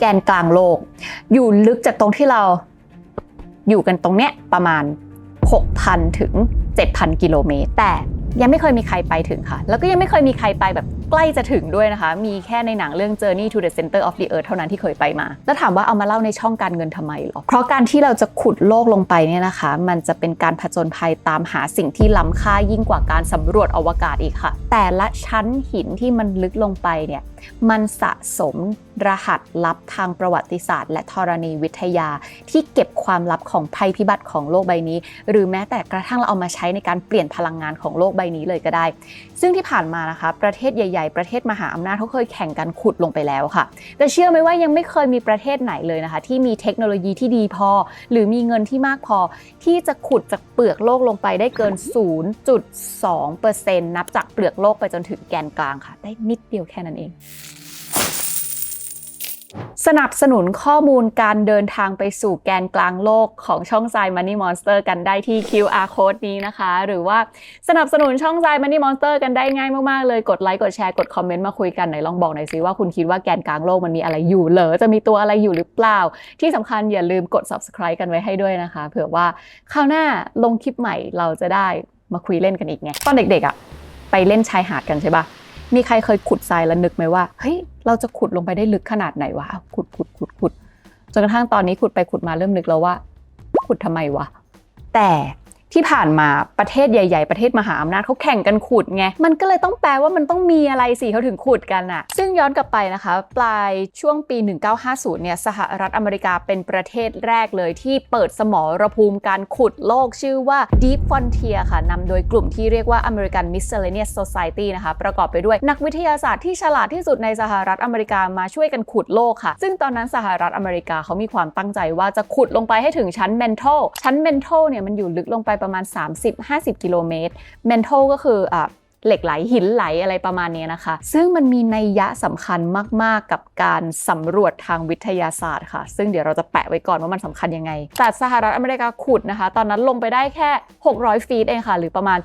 กนกลางโลกอยู่ลึกจากตรงที่เราอยู่กันตรงเนี้ยประมาณ 6,000 ถึง 7,000 กิโลเมตรแต่ยังไม่เคยมีใครไปถึงค่ะแล้วก็ยังไม่เคยมีใครไปแบบใกล้จะถึงด้วยนะคะมีแค่ในหนังเรื่อง Journey to the Center of the Earth เท่านั้นที่เคยไปมาแล้วถามว่าเอามาเล่าในช่องการเงินทำไมหรอเพราะการที่เราจะขุดโลกลงไปเนี่ยนะคะมันจะเป็นการผจญภัยตามหาสิ่งที่ล้ำค่ายิ่งกว่าการสำรวจอวกาศอีกค่ะแต่ละชั้นหินที่มันลึกลงไปเนี่ยมันสะสมรหัสลับทางประวัติศาสตร์และธรณีวิทยาที่เก็บความลับของภัยพิบัติของโลกใบนี้หรือแม้แต่กระทั่งเราเอามาใช้ในการเปลี่ยนพลังงานของโลกใบนี้เลยก็ได้ซึ่งที่ผ่านมานะคะประเทศใหญ่ๆประเทศมหาอำนาจเขาเคยแข่งกันขุดลงไปแล้วค่ะแต่เชื่อไหมว่ายังไม่เคยมีประเทศไหนเลยนะคะที่มีเทคโนโลยีที่ดีพอหรือมีเงินที่มากพอที่จะขุดจากเปลือกโลกลงไปได้เกิน 0.2% นับจากเปลือกโลกไปจนถึงแกนกลางค่ะได้นิดเดียวแค่นั้นเองสนับสนุนข้อมูลการเดินทางไปสู่แกนกลางโลกของช่องทราย Money Monster กันได้ที่ QR Code นี้นะคะหรือว่าสนับสนุนช่องทราย Money Monster กันได้ง่ายมากๆเลยกดไลค์กดแชร์กดคอมเมนต์มาคุยกันไหนลองบอกหน่อยสิว่าคุณคิดว่าแกนกลางโลกมันมีอะไรอยู่เหรอจะมีตัวอะไรอยู่หรือเปล่าที่สำคัญอย่าลืมกด Subscribe กันไว้ให้ด้วยนะคะเผื่อว่าคราวหน้าลงคลิปใหม่เราจะได้มาคุยเล่นกันอีกไงตอนเด็กๆอ่ะไปเล่นชายหาดกันใช่ปะมีใครเคยขุดทรายแล้วนึกไหมว่าเฮ้ยเราจะขุดลงไปได้ลึกขนาดไหนวะขุดจนกระทั่งตอนนี้ขุดไปขุดมาเริ่มนึกแล้วว่าขุดทำไมวะแต่ที่ผ่านมาประเทศใหญ่ๆประเทศมหาอำนาจเขาแข่งกันขุดไงมันก็เลยต้องแปลว่ามันต้องมีอะไรสิเขาถึงขุดกันอะซึ่งย้อนกลับไปนะคะปลายช่วงปี 1950 เนี่ยสหรัฐอเมริกาเป็นประเทศแรกเลยที่เปิดสมรภูมิการขุดโลกชื่อว่า Deep Frontier ค่ะนำโดยกลุ่มที่เรียกว่า American Miscellaneous Society นะคะประกอบไปด้วยนักวิทยาศาสตร์ที่ฉลาดที่สุดในสหรัฐอเมริกามาช่วยกันขุดโลกค่ะซึ่งตอนนั้นสหรัฐอเมริกาเขามีความตั้งใจว่าจะขุดลงไปให้ถึงชั้นเมนทัลเนี่ยมันอยู่ลึกลงไปประมาณ 30-50 กิโลเมตรเมนทัลก็คือเหล็กไหลหินไหลอะไรประมาณนี้นะคะซึ่งมันมีนัยยะสำคัญมากๆกับการสำรวจทางวิทยาศาสตร์ค่ะซึ่งเดี๋ยวเราจะแปะไว้ก่อนว่ามันสำคัญยังไงแต่สหรัฐอเมริกาขุดนะคะตอนนั้นลงไปได้แค่600ฟีตเองค่ะหรือประมาณ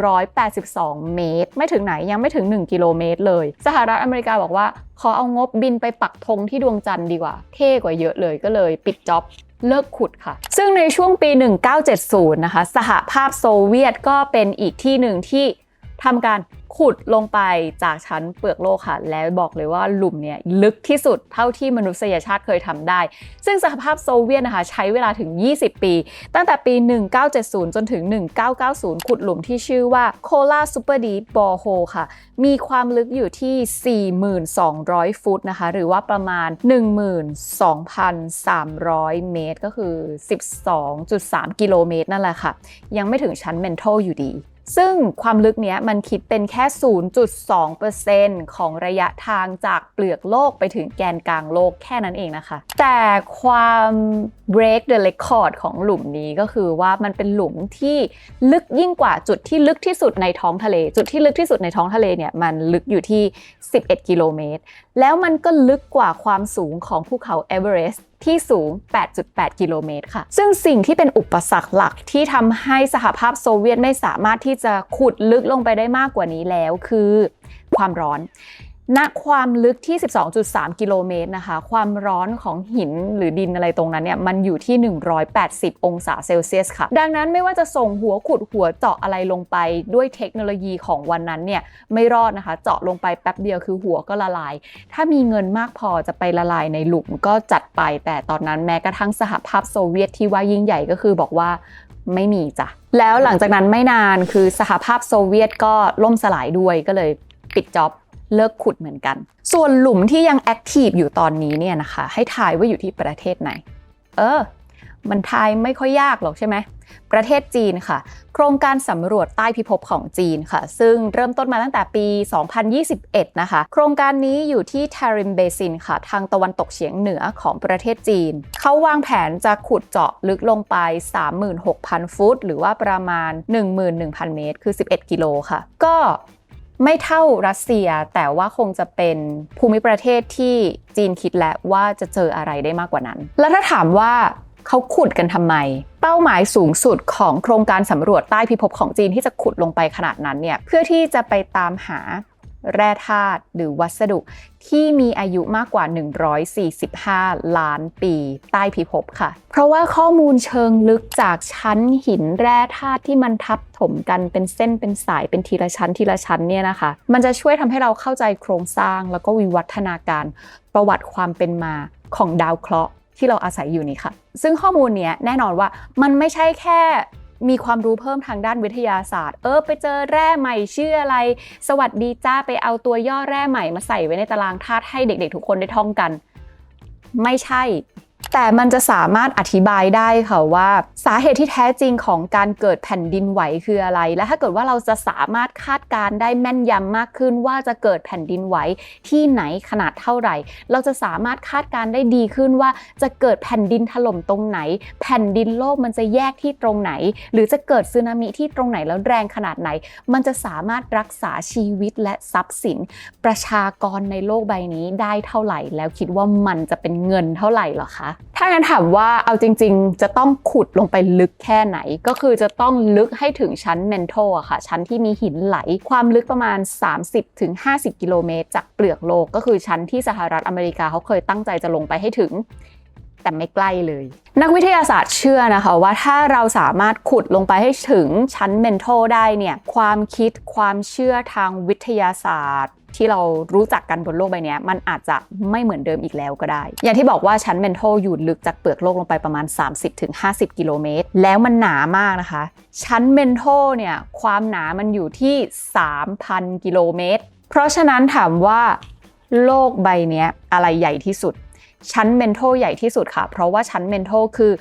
182เมตรไม่ถึงไหนยังไม่ถึง1กิโลเมตรเลยสหรัฐอเมริกาบอกว่าขอเอางบบินไปปักธงที่ดวงจันทร์ดีกว่าเท่กว่าเยอะเลยก็เลยปิดจ็อบเลิกขุดค่ะซึ่งในช่วงปี 1970 นะคะสหภาพโซเวียตก็เป็นอีกที่หนึ่งที่ทำการขุดลงไปจากชั้นเปลือกโลกค่ะแล้วบอกเลยว่าหลุมเนี่ยลึกที่สุดเท่าที่มนุษยชาติเคยทำได้ซึ่งสหภาพโซเวียตนะคะใช้เวลาถึง20ปีตั้งแต่ปี 1970 จนถึง 1990 ขุดหลุมที่ชื่อว่า Kola Super Deep Borehole ค่ะมีความลึกอยู่ที่ 4,200 ฟุตนะคะหรือว่าประมาณ 12,300 เมตรก็คือ 12.3 กิโลเมตรนั่นแหละค่ะยังไม่ถึงชั้นเมนทัลอยู่ดีซึ่งความลึกเนี้ยมันคิดเป็นแค่ 0.2% ของระยะทางจากเปลือกโลกไปถึงแกนกลางโลกแค่นั้นเองนะคะแต่ความ break the record ของหลุมนี้ก็คือว่ามันเป็นหลุมที่ลึกยิ่งกว่าจุดที่ลึกที่สุดในท้องทะเลจุดที่ลึกที่สุดในท้องทะเลเนี่ยมันลึกอยู่ที่11กิโลเมตรแล้วมันก็ลึกกว่าความสูงของภูเขาเอเวอเรสต์ที่สูง 8.8 กิโลเมตรค่ะซึ่งสิ่งที่เป็นอุปสรรคหลักที่ทำให้สหภาพโซเวียตไม่สามารถที่จะขุดลึกลงไปได้มากกว่านี้แล้วคือความร้อนณความลึกที่ 12.3 กิโลเมตรนะคะความร้อนของหินหรือดินอะไรตรงนั้นเนี่ยมันอยู่ที่180องศาเซลเซียสค่ะดังนั้นไม่ว่าจะส่งหัวขุดหัวเจาะอะไรลงไปด้วยเทคโนโลยีของวันนั้นเนี่ยไม่รอดนะคะเจาะลงไปแป๊บเดียวคือหัวก็ละลายถ้ามีเงินมากพอจะไปละลายในหลุมก็จัดไปแต่ตอนนั้นแม้กระทั่งสหภาพโซเวียตที่ว่ายิ่งใหญ่ก็คือบอกว่าไม่มีจ้ะแล้วหลังจากนั้นไม่นานคือสหภาพโซเวียตก็ล่มสลายด้วยก็เลยปิดจ็อบเลิกขุดเหมือนกันส่วนหลุมที่ยังแอคทีฟอยู่ตอนนี้เนี่ยนะคะให้ทายว่าอยู่ที่ประเทศไหนมันทายไม่ค่อยยากหรอกใช่ไหมประเทศจีนค่ะโครงการสำรวจใต้พิภพของจีนค่ะซึ่งเริ่มต้นมาตั้งแต่ปี 2021 นะคะโครงการนี้อยู่ที่ Tarim Basin ค่ะทางตะวันตกเฉียงเหนือของประเทศจีนเขาวางแผนจะขุดเจาะลึกลงไป 36,000 ฟุตหรือว่าประมาณ 11,000 เมตรคือ11กิโลค่ะก็ไม่เท่ารัสเซียแต่ว่าคงจะเป็นภูมิประเทศที่จีนคิดแล้วว่าจะเจออะไรได้มากกว่านั้นแล้วถ้าถามว่าเขาขุดกันทำไมเป้าหมายสูงสุดของโครงการสำรวจใต้พิภพของจีนที่จะขุดลงไปขนาดนั้นเนี่ยเพื่อที่จะไปตามหา แร่ธาตุหรือวัสดุที่มีอายุมากกว่า145ล้านปีใต้พิภพค่ะเพราะว่าข้อมูลเชิงลึกจากชั้นหินแร่ธาตุที่มันทับถมกันเป็นเส้นเป็นสายเป็นทีละชั้นเนี่ยนะคะมันจะช่วยทำให้เราเข้าใจโครงสร้างแล้วก็วิวัฒนาการประวัติความเป็นมาของดาวเคราะห์ที่เราอาศัยอยู่นี้ค่ะซึ่งข้อมูลเนี้ยแน่นอนว่ามันไม่ใช่แค่มีความรู้เพิ่มทางด้านวิทยาศาสตร์ไปเจอแร่ใหม่ชื่ออะไรสวัสดีจ้าไปเอาตัวย่อแร่ใหม่มาใส่ไว้ในตารางธาตุให้เด็กๆทุกคนได้ท่องกันไม่ใช่แต่มันจะสามารถอธิบายได้ค่ะว่าสาเหตุที่แท้จริงของการเกิดแผ่นดินไหวคืออะไรและถ้าเกิดว่าเราจะสามารถคาดการณ์ได้แม่นยำมากขึ้นว่าจะเกิดแผ่นดินไหวที่ไหนขนาดเท่าไหร่เราจะสามารถคาดการณ์ได้ดีขึ้นว่าจะเกิดแผ่นดินถล่มตรงไหนแผ่นดินโลกมันจะแยกที่ตรงไหนหรือจะเกิดสึนามิที่ตรงไหนแล้วแรงขนาดไหนมันจะสามารถรักษาชีวิตและทรัพย์สินประชากรในโลกใบนี้ได้เท่าไหร่แล้วคิดว่ามันจะเป็นเงินเท่าไหร่หรอคะถ้างั้นถามว่าเอาจริงๆจะต้องขุดลงไปลึกแค่ไหนก็คือจะต้องลึกให้ถึงชั้นเมนโทลอะค่ะชั้นที่มีหินไหลความลึกประมาณ 30-50 กิโลเมตรจากเปลือกโลกก็คือชั้นที่สหรัฐอเมริกาเขาเคยตั้งใจจะลงไปให้ถึงแต่ไม่ใกล้เลยนักวิทยาศาสตร์เชื่อนะคะว่าถ้าเราสามารถขุดลงไปให้ถึงชั้นเมนโทลได้เนี่ยความคิดความเชื่อทางวิทยาศาสตร์ที่เรารู้จักกันบนโลกใบนี้มันอาจจะไม่เหมือนเดิมอีกแล้วก็ได้อย่างที่บอกว่าชั้นเมนโทลอยู่ลึกจากเปลือกโลกลงไปประมาณ 30-50 กิโลเมตรแล้วมันหนามากนะคะชั้นเมนโทลเนี่ยความหนามันอยู่ที่ 3,000 กิโลเมตรเพราะฉะนั้นถามว่าโลกใบนี้อะไรใหญ่ที่สุดชั้นเมนโทลใหญ่ที่สุดค่ะเพราะว่าชั้นเมนโทลคือ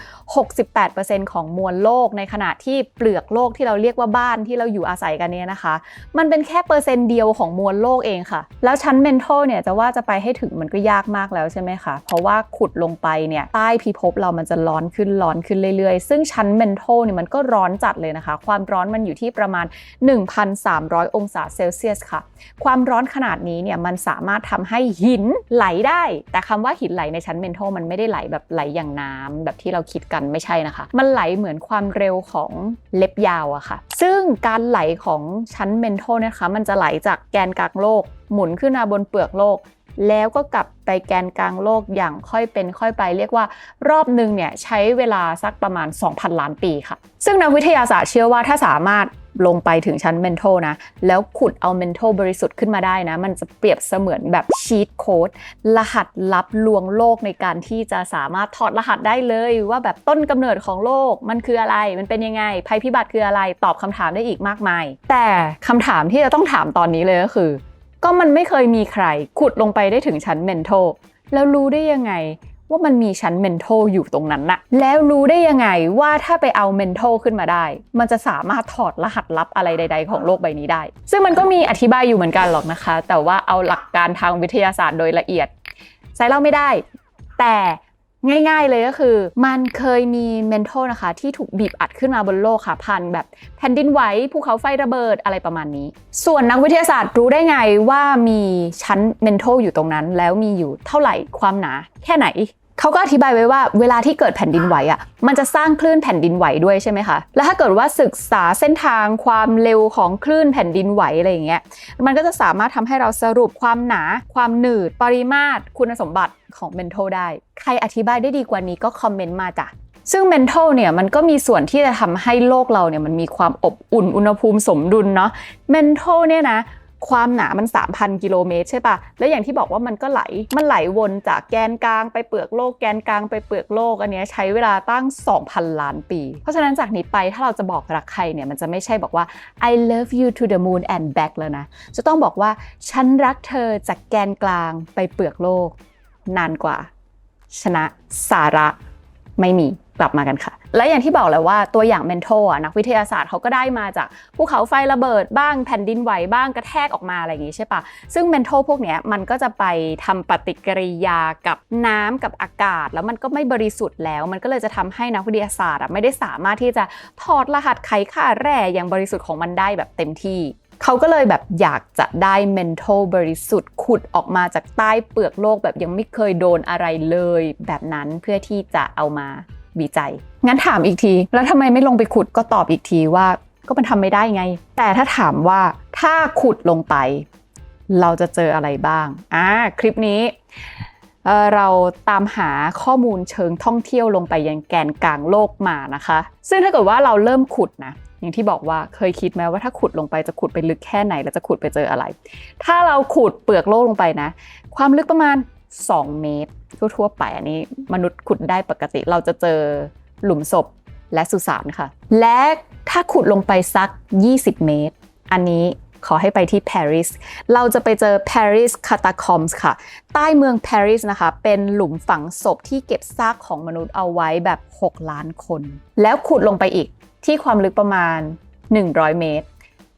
68% ของมวลโลกในขณะที่เปลือกโลกที่เราเรียกว่าบ้านที่เราอยู่อาศัยกันเนี่ยนะคะมันเป็นแค่เปอร์เซ็นต์เดียวของมวลโลกเองค่ะแล้วชั้นเมนโทลเนี่ยจะว่าจะไปให้ถึงมันก็ยากมากแล้วใช่ไหมคะเพราะว่าขุดลงไปเนี่ยใต้พิภพเรามันจะร้อนขึ้นเรื่อยๆซึ่งชั้นเมนโทลเนี่ยมันก็ร้อนจัดเลยนะคะความร้อนมันอยู่ที่ประมาณ 1,300 องศาเซลเซียสค่ะความร้อนขนาดนี้เนี่ยมันสามารถทำให้หินไหลได้แต่คำว่าหินไหลในชั้นเมนโทลมันไม่ได้ไหลแบบไหลอย่างน้ำแบบที่เราคิดกันไม่ใช่นะคะมันไหลเหมือนความเร็วของเล็บยาวอะค่ะซึ่งการไหลของชั้นเมนโทลนะคะมันจะไหลจากแกนกลางโลกหมุนขึ้นมาบนเปลือกโลกแล้วก็กลับไปแกนกลางโลกอย่างค่อยเป็นค่อยไปเรียกว่ารอบนึงเนี่ยใช้เวลาสักประมาณ 2,000 ล้านปีค่ะซึ่งนักวิทยาศาสตร์เชื่อว่าถ้าสามารถลงไปถึงชั้นเมนโทลนะแล้วขุดเอาเมนโทลบริสุทธิ์ขึ้นมาได้นะมันจะเปรียบเสมือนแบบชีทโค้ดรหัสลับลวงโลกในการที่จะสามารถถอดรหัสได้เลยว่าแบบต้นกำเนิดของโลกมันคืออะไรมันเป็นยังไงภัยพิบัติคืออะไรตอบคำถามได้อีกมากมายแต่คำถามที่จะต้องถามตอนนี้เลยก็คือก็มันไม่เคยมีใครขุดลงไปได้ถึงชั้นเมนโทลแล้วรู้ได้ยังไงว่ามันมีชั้นเมนโทลอยู่ตรงนั้นน่ะแล้วรู้ได้ยังไงว่าถ้าไปเอาเมนโทลขึ้นมาได้มันจะสามารถถอดรหัสลับอะไรใดๆของโลกใบนี้ได้ซึ่งมันก็มีอธิบายอยู่เหมือนกันหรอกนะคะแต่ว่าเอาหลักการทางวิทยาศาสตร์โดยละเอียดใส่เล่าไม่ได้แต่ง่ายๆเลยก็คือมันเคยมีเมนโทลนะคะที่ถูกบีบอัดขึ้นมาบนโลกค่ะผ่านแบบแผ่นดินไหวภูเขาไฟระเบิดอะไรประมาณนี้ส่วนนักวิทยาศาสตร์รู้ได้ไงว่ามีชั้นเมนโทลอยู่ตรงนั้นแล้วมีอยู่เท่าไหร่ความหนาแค่ไหนเขาก็อธิบายไว้ว่าเวลาที่เกิดแผ่นดินไหวอ่ะมันจะสร้างคลื่นแผ่นดินไหวด้วยใช่ไหมคะแล้วถ้าเกิดว่าศึกษาเส้นทางความเร็วของคลื่นแผ่นดินไหวอะไรอย่างเงี้ยมันก็จะสามารถทำให้เราสรุปความหนาความหนืดปริมาตรคุณสมบัติของเมนโทลได้ใครอธิบายได้ดีกว่านี้ก็คอมเมนต์มาจ้ะซึ่งเมนโทลเนี่ยมันก็มีส่วนที่จะทำให้โลกเราเนี่ยมันมีความอบอุ่นอุณหภูมิสมดุลเนาะเมนโทลเนี่ยนะความหนามัน 3,000 กิโลเมตรใช่ปะแล้วอย่างที่บอกว่ามันก็ไหลวนจากแกนกลางไปเปลือกโลกแกนกลางไปเปลือกโลกอันนี้ใช้เวลาตั้ง 2,000 ล้านปีเพราะฉะนั้นจากนี้ไปถ้าเราจะบอกรักใครเนี่ยมันจะไม่ใช่บอกว่า I love you to the moon and back แล้วนะจะต้องบอกว่าฉันรักเธอจากแกนกลางไปเปลือกโลกนานกว่าชนะสาระไม่มีกลับมากันค่ะและอย่างที่บอกแล้วว่าตัวอย่างเมนโทลนักวิทยาศาสตร์เขาก็ได้มาจากภูเขาไฟระเบิดบ้างแผ่นดินไหวบ้างกระแทกออกมาอะไรอย่างนี้ใช่ปะซึ่งเมนโทลพวกเนี้ยมันก็จะไปทำปฏิกิริยากับน้ำกับอากาศแล้วมันก็ไม่บริสุทธิ์แล้วมันก็เลยจะทำให้นักวิทยาศาสตร์ไม่ได้สามารถที่จะถอดรหัสไขค่าแร่อย่างบริสุทธิ์ของมันได้แบบเต็มที่เขาก็เลยแบบอยากจะได้เมนโทลบริสุทธิ์ขุดออกมาจากใต้เปลือกโลกแบบยังไม่เคยโดนอะไรเลยแบบนั้นเพื่อที่จะเอามาวิจัยงั้นถามอีกทีแล้วทำไมไม่ลงไปขุดก็ตอบอีกทีว่าก็มันทำไม่ได้ไงแต่ถ้าถามว่าถ้าขุดลงไป เราจะเจออะไรบ้างคลิปนี้เราตามหาข้อมูลเชิงท่องเที่ยวลงไปยังแกนกลางโลกมานะคะซึ่งถ้าเกิดว่าเราเริ่มขุดนะอย่างที่บอกว่าเคยคิดไหมว่าถ้าขุดลงไปจะขุดไปลึกแค่ไหนแล้วจะขุดไปเจออะไรถ้าเราขุดเปลือกโลกลงไปนะความลึกประมาณ2 เมตรทั่วๆไปอันนี้มนุษย์ขุดได้ปกติเราจะเจอหลุมศพและสุสานค่ะและถ้าขุดลงไปสัก20 เมตรอันนี้ขอให้ไปที่ปารีสเราจะไปเจอ Paris Catacombs ค่ะใต้เมืองปารีสนะคะเป็นหลุมฝังศพที่เก็บซากของมนุษย์เอาไว้แบบ6 ล้านคนแล้วขุดลงไปอีกที่ความลึกประมาณ100 เมตร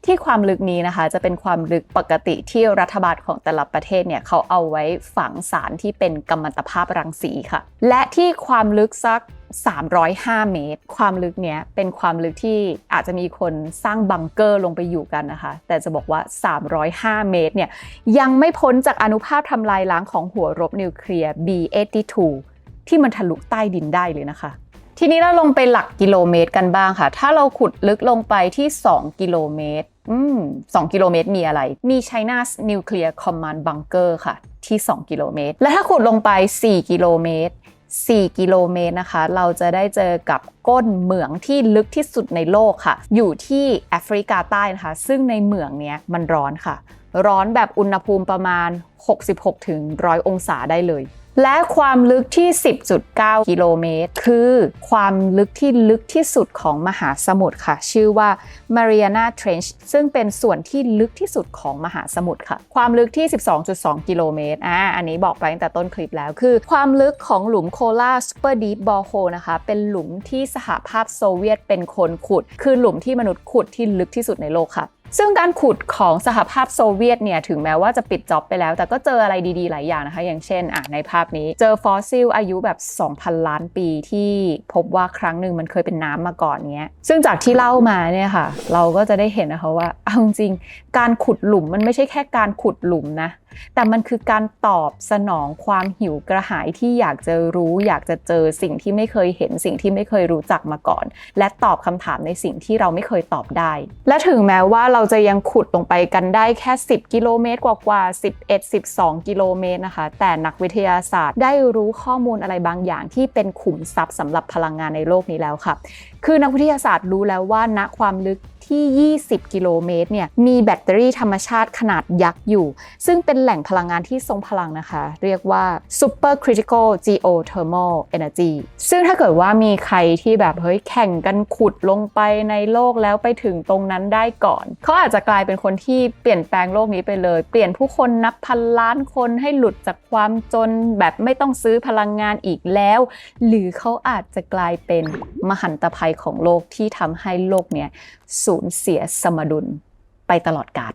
ที่ความลึกนี้นะคะจะเป็นความลึกปกติที่รัฐบาลของแต่ละประเทศเนี่ยเขาเอาไว้ฝังสารที่เป็นกัมมันตภาพรังสีค่ะและที่ความลึกสัก305 เมตรความลึกเนี้ยเป็นความลึกที่อาจจะมีคนสร้างบังเกอร์ลงไปอยู่กันนะคะแต่จะบอกว่า305 เมตรเนี่ยยังไม่พ้นจากอานุภาพทำลายล้างของหัวรบนิวเคลียร์ B-82 ที่มันทะลุใต้ดินได้เลยนะคะทีนี้เราลงไปหลักกิโลเมตรกันบ้างค่ะถ้าเราขุดลึกลงไปที่2 กิโลเมตร2 กิโลเมตรมีอะไรมี China's Nuclear Command Bunker ค่ะที่2 กิโลเมตรและถ้าขุดลงไป4 กิโลเมตร4 กิโลเมตรนะคะเราจะได้เจอกับก้นเหมืองที่ลึกที่สุดในโลกค่ะอยู่ที่แอฟริกาใต้นะคะซึ่งในเหมืองเนี้ยมันร้อนค่ะร้อนแบบอุณหภูมิประมาณ66 ถึง 100 องศาได้เลยและความลึกที่ 10.9 กิโลเมตรคือความลึกที่ลึกที่สุดของมหาสมุทรค่ะชื่อว่า Mariana Trench ซึ่งเป็นส่วนที่ลึกที่สุดของมหาสมุทรค่ะความลึกที่ 12.2 กิโลเมตรอันนี้บอกไปตั้งแต่ต้นคลิปแล้วคือความลึกของหลุมโคลา Super Deep Borehole นะคะเป็นหลุมที่สหภาพโซเวียตเป็นคนขุดคือหลุมที่มนุษย์ขุดที่ลึกที่สุดในโลกค่ะซึ่งการขุดของสหภาพโซเวียตเนี่ยถึงแม้ว่าจะปิดจ็อบไปแล้วแต่ก็เจออะไรดีๆหลายอย่างนะคะอย่างเช่นในภาพนี้เจอฟอสซิลอายุแบบ 2,000 ล้านปีที่พบว่าครั้งหนึ่งมันเคยเป็นน้ำมาก่อนเนี้ยซึ่งจากที่เล่ามาเนี่ยค่ะเราก็จะได้เห็นนะคะว่าเอาจริงๆการขุดหลุมมันไม่ใช่แค่การขุดหลุมนะแต่มันคือการตอบสนองความหิวกระหายที่อยากจะรู้อยากจะเจอสิ่งที่ไม่เคยเห็นสิ่งที่ไม่เคยรู้จักมาก่อนและตอบคำถามในสิ่งที่เราไม่เคยตอบได้และถึงแม้ว่าเราจะยังขุดลงไปกันได้แค่10 กิโลเมตรกว่า11-12 กิโลเมตรนะคะแต่นักวิทยาศาสตร์ได้รู้ข้อมูลอะไรบางอย่างที่เป็นขุมทรัพย์สำหรับพลังงานในโลกนี้แล้วค่ะคือนักวิทยาศาสตร์รู้แล้วว่าณความลึกที่20 กิโลเมตรเนี่ยมีแบตเตอรี่ธรรมชาติขนาดยักษ์อยู่ซึ่งเป็นแหล่งพลังงานที่ทรงพลังนะคะเรียกว่า Super Critical Geothermal Energy ซึ่งถ้าเกิดว่ามีใครที่แบบแข่งกันขุดลงไปในโลกแล้วไปถึงตรงนั้นได้ก่อนเขาอาจจะกลายเป็นคนที่เปลี่ยนแปลงโลกนี้ไปเลยเปลี่ยนผู้คนนับพันล้านคนให้หลุดจากความจนแบบไม่ต้องซื้อพลังงานอีกแล้วหรือเขาอาจจะกลายเป็นมหันตภัยของโลกที่ทำให้โลกเนี้ยสูญเสียสมดุลไปตลอดกาล